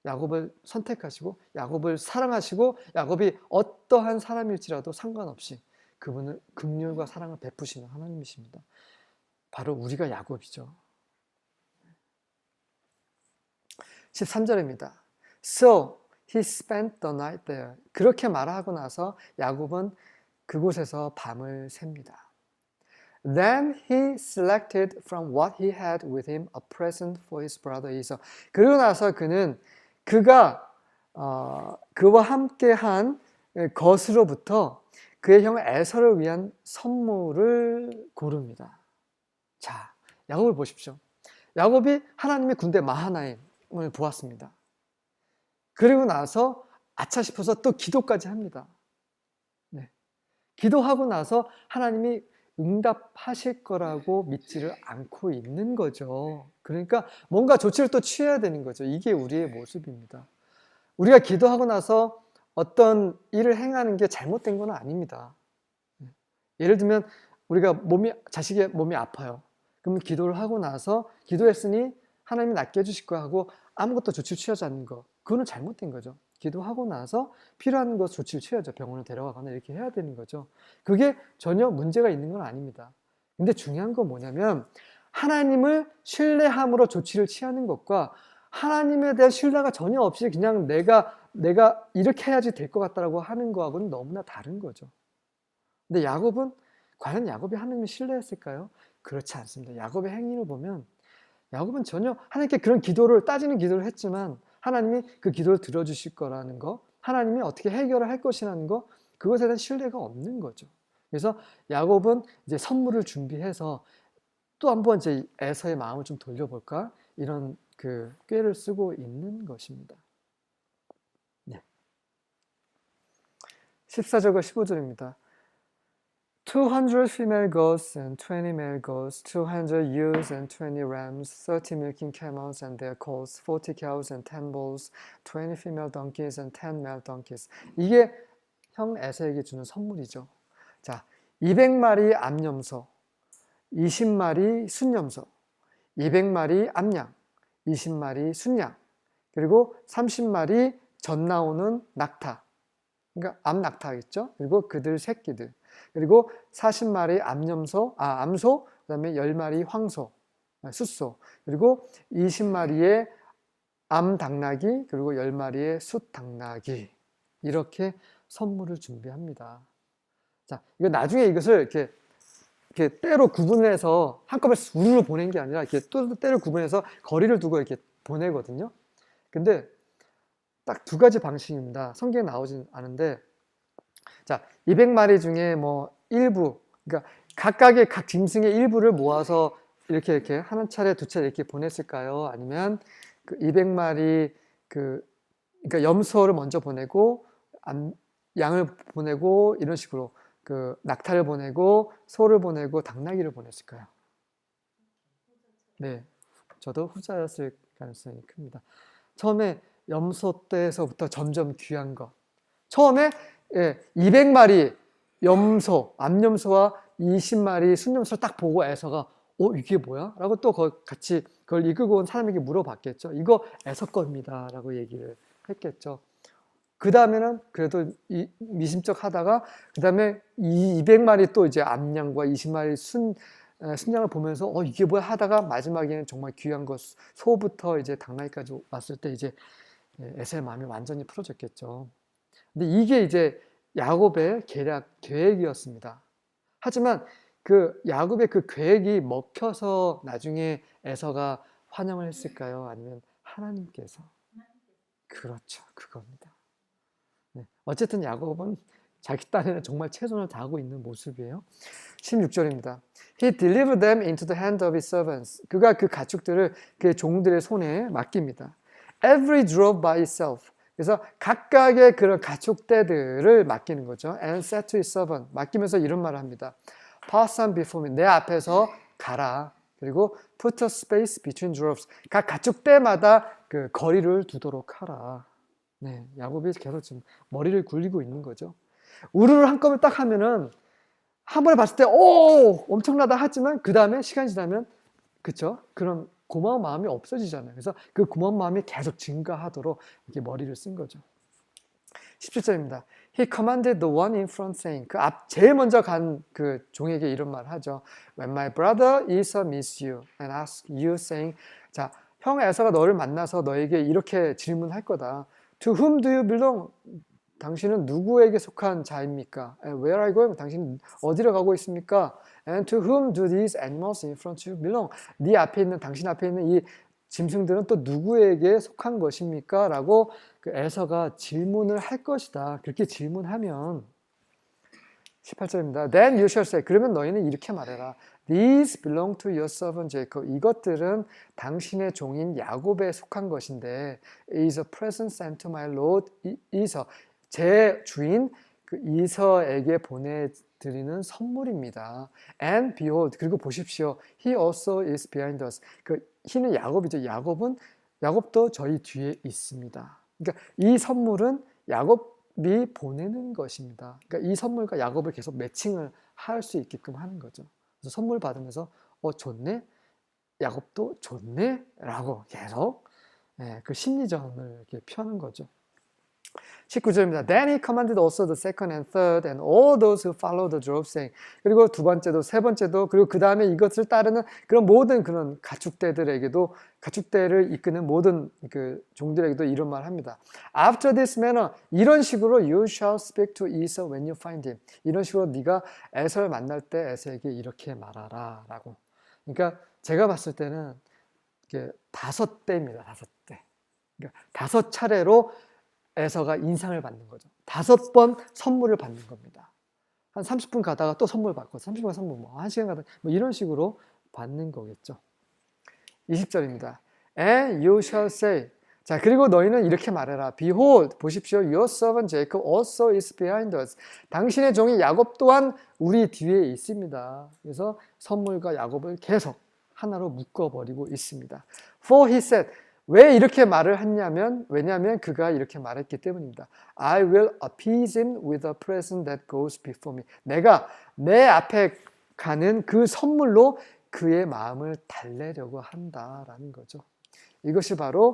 야곱을 선택하시고 야곱을 사랑하시고 야곱이 어떠한 사람일지라도 상관없이 그분은 긍휼과 사랑을 베푸시는 하나님이십니다. 바로 우리가 야곱이죠. 13절입니다. So he spent the night there. 그렇게 말하고 나서 야곱은 그곳에서 밤을 셉니다. Then he selected from what he had with him a present for his brother Esau. 그러고 나서 그가 그와 함께한 것으로부터 그의 형 에서를 위한 선물을 고릅니다. 자, 야곱을 보십시오. 야곱이 하나님의 군대 마하나임을 보았습니다. 그리고 나서 아차 싶어서 또 기도까지 합니다. 네. 기도하고 나서 하나님이 응답하실 거라고 믿지를 않고 있는 거죠. 그러니까 뭔가 조치를 또 취해야 되는 거죠. 이게 우리의 모습입니다. 우리가 기도하고 나서 어떤 일을 행하는 게 잘못된 건 아닙니다. 예를 들면 우리가 자식의 몸이 아파요. 그러면 기도를 하고 나서 기도했으니 하나님이 낫게 해주실 거 하고 아무것도 조치를 취하지 않는 거, 그거는 잘못된 거죠. 기도하고 나서 필요한 것 조치를 취하죠. 병원을 데려가거나 이렇게 해야 되는 거죠. 그게 전혀 문제가 있는 건 아닙니다. 근데 중요한 건 뭐냐면 하나님을 신뢰함으로 조치를 취하는 것과 하나님에 대한 신뢰가 전혀 없이 그냥 내가 이렇게 해야지 될 것 같다라고 하는 거하고는 너무나 다른 거죠. 근데 과연 야곱이 하나님을 신뢰했을까요? 그렇지 않습니다. 야곱의 행위를 보면 야곱은 전혀 하나님께 그런 따지는 기도를 했지만 하나님이 그 기도를 들어주실 거라는 거, 하나님이 어떻게 해결을 할 것이라는 거, 그것에 대한 신뢰가 없는 거죠. 그래서 야곱은 이제 선물을 준비해서 또 한번 이제 에서의 마음을 좀 돌려볼까? 이런 꾀를 쓰고 있는 것입니다. 네. 14절과 15절입니다. 200 female goats and 20 male goats, 200 ewes and 20 rams, 30 milking camels and their colts, 40 cows and 10 bulls, 20 female donkeys and 10 male donkeys. 이게 형 에서에게 주는 선물이죠. 자, 200마리 암염소, 20마리 순염소, 200마리 암양, 20마리 순양, 그리고 30마리 젖 나오는 낙타. 그러니까 암낙타겠죠. 그리고 그들 새끼들. 그리고 40마리 암소, 그다음에 10마리 황소, 숫소, 그리고 20마리의 암당나귀, 그리고 10마리의 숫당나귀. 이렇게 선물을 준비합니다. 자, 이거 나중에 이것을 이렇게 때로 구분해서 한꺼번에 우르르 보낸 게 아니라 이렇게 또 때를 구분해서 거리를 두고 이렇게 보내거든요. 근데 딱 두 가지 방식입니다. 성경에 나오진 않은데, 자, 200마리 중에 뭐 일부, 그러니까 각각의 각 짐승의 일부를 모아서 이렇게 한 차례, 두 차례 이렇게 보냈을까요? 아니면 그 200마리 그러니까 염소를 먼저 보내고 양을 보내고 이런 식으로 낙타를 보내고 소를 보내고 당나귀를 보냈을까요? 네, 저도 후자였을 가능성이 큽니다. 처음에 염소 때에서부터 점점 귀한 것. 처음에 200마리 염소, 암염소와 20마리 순염소를 딱 보고 에서가 이게 뭐야? 라고 또 같이 그걸 이끌고 온 사람에게 물어봤겠죠. 이거 에서 겁니다. 라고 얘기를 했겠죠. 그 다음에는 그래도 미심쩍 하다가 그 다음에 200마리 또 이제 암양과 20마리 순양을 보면서 이게 뭐야 하다가 마지막에는 정말 귀한 것 소부터 이제 당나귀까지 왔을 때 이제 에서의 마음이 완전히 풀어졌겠죠. 근데 이게 이제 야곱의 계획이었습니다. 하지만 그 야곱의 그 계획이 먹혀서 나중에 에서가 환영을 했을까요? 아니면 하나님께서? 그렇죠. 그겁니다. 네. 어쨌든 야곱은 자기 딴에는 정말 최선을 다하고 있는 모습이에요. 16절입니다. He delivered them into the hand of his servants. 그가 그 가축들을 그의 종들의 손에 맡깁니다. Every drove by itself. 그래서 각각의 그런 가축대들을 맡기는 거죠. And said to his servant. 맡기면서 이런 말을 합니다. Pass on before me. 내 앞에서 가라. 그리고 put a space between droves. 각 가축대마다 그 거리를 두도록 하라. 네, 야곱이 계속 지금 머리를 굴리고 있는 거죠. 우르르 한꺼번에 딱 하면은 한 번에 봤을 때 엄청나다 하지만 그 다음에 시간이 지나면 그쵸? 그런 고마운 마음이 없어지잖아요. 그래서 그 고마운 마음이 계속 증가하도록 이렇게 머리를 쓴 거죠. 17절입니다. He commanded the one in front saying, 그 앞 제일 먼저 간 그 종에게 이런 말 하죠. When my brother Esau meets you and asks you saying, 자, 형 에서가 너를 만나서 너에게 이렇게 질문할 거다. To whom do you belong? 당신은 누구에게 속한 자입니까? And where are you going? 당신은 어디로 가고 있습니까? And to whom do these animals in front of you belong? 네 앞에 있는, 당신 앞에 있는 이 짐승들은 또 누구에게 속한 것입니까? 라고 그 에서가 질문을 할 것이다. 그렇게 질문하면 18절입니다. Then you shall say, 그러면 너희는 이렇게 말해라. These belong to your servant Jacob. 이것들은 당신의 종인 야곱에 속한 것인데 is a present sent to my lord Esau. 제 주인 그 이서에게 보내드리는 선물입니다. And behold, 그리고 보십시오. He also is behind us. 그 he는 야곱이죠. 야곱도 저희 뒤에 있습니다. 그러니까 이 선물은 야곱이 보내는 것입니다. 그러니까 이 선물과 야곱을 계속 매칭을 할 수 있게끔 하는 거죠. 그래서 선물 받으면서 좋네? 야곱도 좋네? 라고 계속 그 심리전을 이렇게 펴는 거죠. 19절입니다. Then he commanded also the second and third and all those who follow the drove saying. 그리고 두 번째도 세 번째도 그리고 그 다음에 이것을 따르는 그런 모든 그런 가축대들에게도 가축대를 이끄는 모든 그 종들에게도 이런 말 합니다. After this manner 이런 식으로 you shall speak to Esau when you find him. 이런 식으로 네가 에서를 만날 때 에서에게 이렇게 말하라 라고. 그러니까 제가 봤을 때는 이게 5대입니다. 5대. 그러니까 5차례로 에서가 인상을 받는 거죠. 5번 선물을 받는 겁니다. 한 30분 가다가 또 선물 받고 30분 선물 1시간 가다가 이런 식으로 받는 거겠죠. 20절입니다. And you shall say. 자, 그리고 너희는 이렇게 말해라. Behold, 보십시오. Your servant Jacob also is behind us. 당신의 종이 야곱 또한 우리 뒤에 있습니다. 그래서 선물과 야곱을 계속 하나로 묶어버리고 있습니다. For he said, 왜 이렇게 말을 했냐면, 왜냐하면 그가 이렇게 말했기 때문입니다. I will appease him with a present that goes before me. 내가 내 앞에 가는 그 선물로 그의 마음을 달래려고 한다라는 거죠. 이것이 바로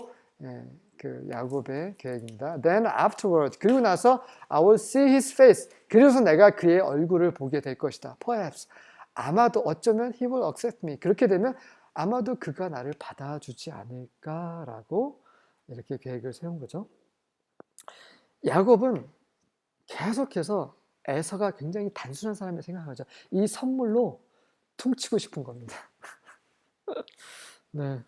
그 야곱의 계획입니다. Then afterward, 그리고 나서 I will see his face. 그래서 내가 그의 얼굴을 보게 될 것이다. Perhaps, 아마도 어쩌면 he will accept me. 그렇게 되면 아마도 그가 나를 받아주지 않을까라고 이렇게 계획을 세운 거죠. 야곱은 계속해서 에서가 굉장히 단순한 사람이 생각하죠. 이 선물로 퉁치고 싶은 겁니다. 네.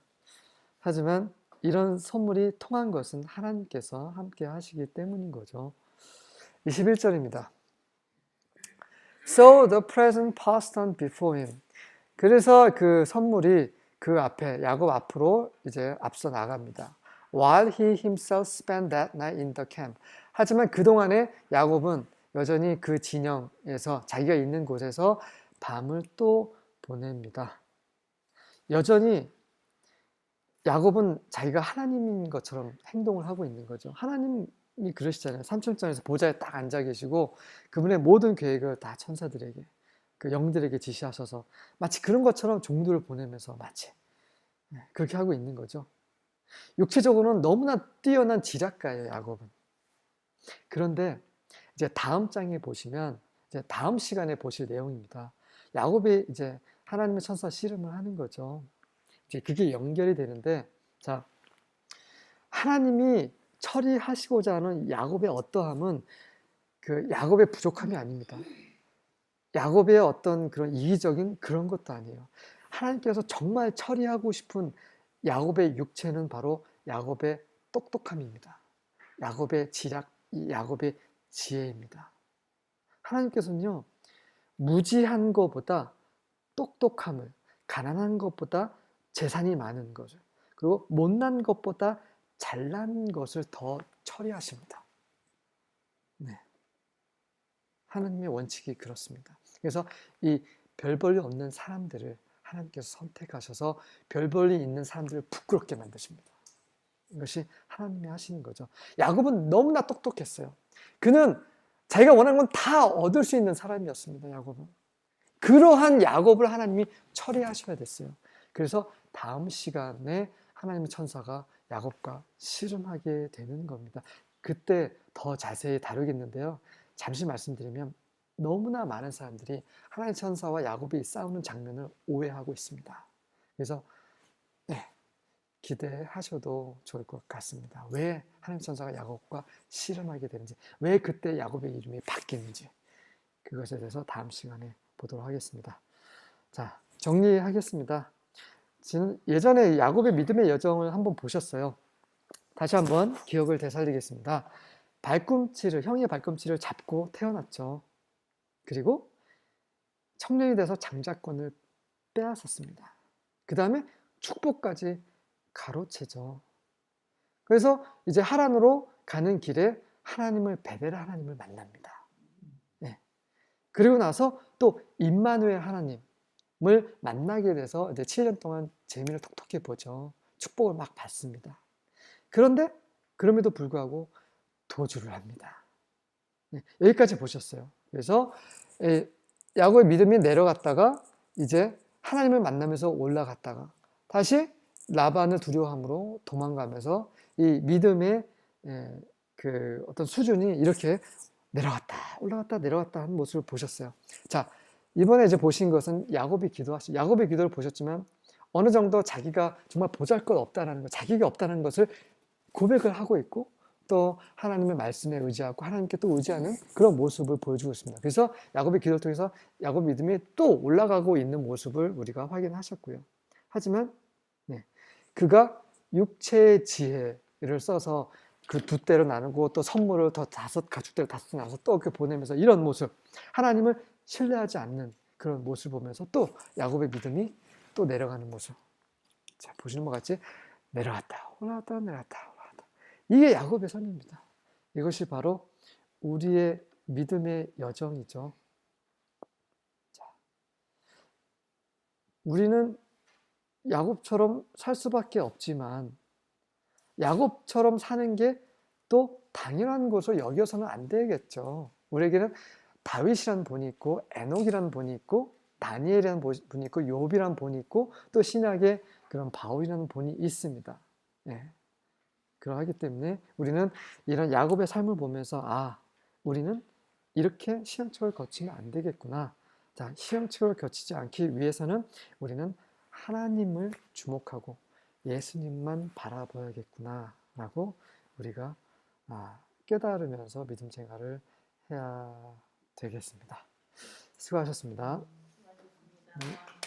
하지만 이런 선물이 통한 것은 하나님께서 함께 하시기 때문인 거죠. 21절입니다. So the present passed on before him. 그래서 그 선물이 그 앞에 야곱 앞으로 이제 앞서 나갑니다. While he himself spent that night in the camp. 하지만 그동안에 야곱은 여전히 그 진영에서 자기가 있는 곳에서 밤을 또 보냅니다. 여전히 야곱은 자기가 하나님인 것처럼 행동을 하고 있는 거죠. 하나님이 그러시잖아요. 삼천전에서 보좌에 딱 앉아 계시고 그분의 모든 계획을 다 천사들에게 그 영들에게 지시하셔서 마치 그런 것처럼 종들을 보내면서 마치 그렇게 하고 있는 거죠. 육체적으로는 너무나 뛰어난 지략가예요, 야곱은. 그런데 이제 다음 장에 보시면 이제 다음 시간에 보실 내용입니다. 야곱이 이제 하나님의 천사 씨름을 하는 거죠. 이제 그게 연결이 되는데, 자, 하나님이 처리하시고자 하는 야곱의 어떠함은 그 야곱의 부족함이 아닙니다. 야곱의 어떤 그런 이기적인 그런 것도 아니에요. 하나님께서 정말 처리하고 싶은 야곱의 육체는 바로 야곱의 똑똑함입니다. 야곱의 지략, 야곱의 지혜입니다. 하나님께서는요, 무지한 것보다 똑똑함을, 가난한 것보다 재산이 많은 것을, 그리고 못난 것보다 잘난 것을 더 처리하십니다. 네. 하나님의 원칙이 그렇습니다. 그래서 이 별 볼일 없는 사람들을 하나님께서 선택하셔서 별 볼일 있는 사람들을 부끄럽게 만드십니다. 이것이 하나님이 하시는 거죠. 야곱은 너무나 똑똑했어요. 그는 자기가 원하는 건 다 얻을 수 있는 사람이었습니다. 야곱은. 그러한 야곱을 하나님이 처리하셔야 됐어요. 그래서 다음 시간에 하나님의 천사가 야곱과 씨름하게 되는 겁니다. 그때 더 자세히 다루겠는데요. 잠시 말씀드리면 너무나 많은 사람들이 하나님의 천사와 야곱이 싸우는 장면을 오해하고 있습니다. 그래서 네, 기대하셔도 좋을 것 같습니다. 왜 하나님의 천사가 야곱과 씨름하게 되는지, 왜 그때 야곱의 이름이 바뀌는지, 그것에 대해서 다음 시간에 보도록 하겠습니다. 자, 정리하겠습니다. 예전에 야곱의 믿음의 여정을 한번 보셨어요. 다시 한번 기억을 되살리겠습니다. 형의 발꿈치를 잡고 태어났죠. 그리고 청년이 돼서 장자권을 빼앗았습니다. 그 다음에 축복까지 가로채죠. 그래서 이제 하란으로 가는 길에 베델 하나님을 만납니다. 네. 그리고 나서 또 임마누엘 하나님을 만나게 돼서 이제 7년 동안 재미를 톡톡히 보죠. 축복을 막 받습니다. 그런데 그럼에도 불구하고 도주를 합니다. 네, 여기까지 보셨어요. 그래서 야곱의 믿음이 내려갔다가 이제 하나님을 만나면서 올라갔다가 다시 라반을 두려워함으로 도망가면서 이 믿음의 그 어떤 수준이 이렇게 내려갔다 올라갔다 내려갔다 하는 모습을 보셨어요. 자, 이번에 이제 보신 것은 야곱의 기도를 보셨지만 어느 정도 자기가 정말 보잘것없다라는 것, 자기가 없다는 것을 고백을 하고 있고 또 하나님의 말씀에 의지하고 하나님께 또 의지하는 그런 모습을 보여주고 있습니다. 그래서 야곱의 기도를 통해서 야곱 믿음이 또 올라가고 있는 모습을 우리가 확인하셨고요. 하지만 그가 육체의 지혜를 써서 그 두 대로 나누고 또 선물을 더 가축대로 다섯 나눠서 또 이렇게 보내면서 이런 모습, 하나님을 신뢰하지 않는 그런 모습을 보면서 또 야곱의 믿음이 또 내려가는 모습. 자, 보시는 것 같이 내려갔다 올라갔다 내려갔다 올라갔다. 이게 야곱의 삶입니다. 이것이 바로 우리의 믿음의 여정이죠. 자, 우리는 야곱처럼 살 수밖에 없지만 야곱처럼 사는 게 또 당연한 것으로 여겨서는 안 되겠죠. 우리에게는 다윗이라는 분이 있고 에녹이라는 분이 있고 다니엘이라는 분이 있고 욥이라는 분이 있고 또 신약에 그런 바울이라는 분이 있습니다. 네. 그러하기 때문에 우리는 이런 야곱의 삶을 보면서 우리는 이렇게 시행착오를 거치면 안 되겠구나. 자, 시행착오를 거치지 않기 위해서는 우리는 하나님을 주목하고 예수님만 바라봐야겠구나 라고 우리가 깨달으면서 믿음 생활을 해야 되겠습니다. 수고하셨습니다. 수고하셨습니다.